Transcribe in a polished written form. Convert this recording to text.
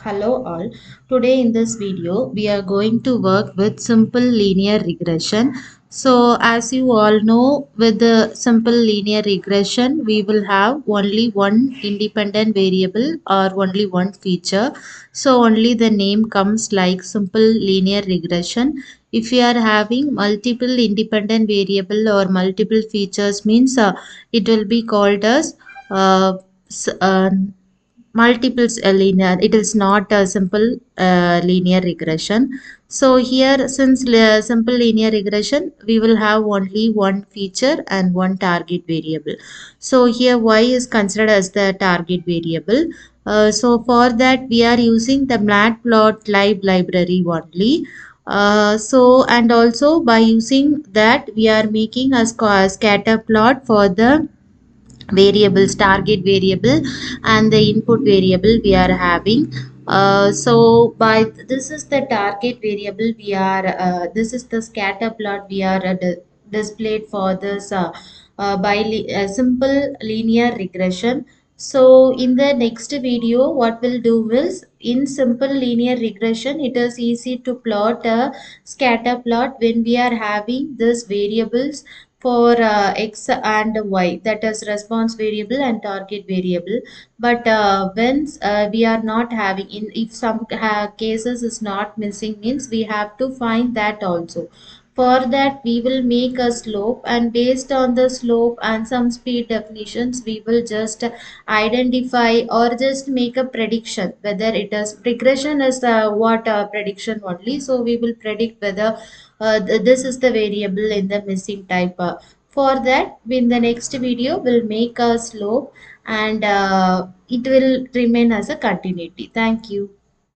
Hello all. Today in this video we are going to work with simple linear regression. So as you all know, with the simple linear regression we will have only one independent variable or only one feature. So only the name comes like simple linear regression. If you are having multiple independent variable or multiple features means it will be called as uh, s- uh, multiples linear. It is not a simple linear regression. So here, since simple linear regression, we will have only one feature and one target variable. So here y is considered as the target variable. So for that we are using the matplotlib library only. So and also by using that we are making a scatter plot for the variables, target variable and the input variable we are having. So by this is the target variable we are this is the scatter plot we are displayed for this simple linear regression. So in the next video what we'll do is, in simple linear regression it is easy to plot a scatter plot when we are having these variables for x and y, that is response variable and target variable. But when we are not having, in if some cases is not missing means we have to find that also. For that we will make a slope, and based on the slope and some speed definitions we will just identify or just make a prediction whether it is regression is what prediction only. So we will predict whether this is the variable in the missing type. For that, in the next video, we'll make a slope, and it will remain as a continuity. Thank you.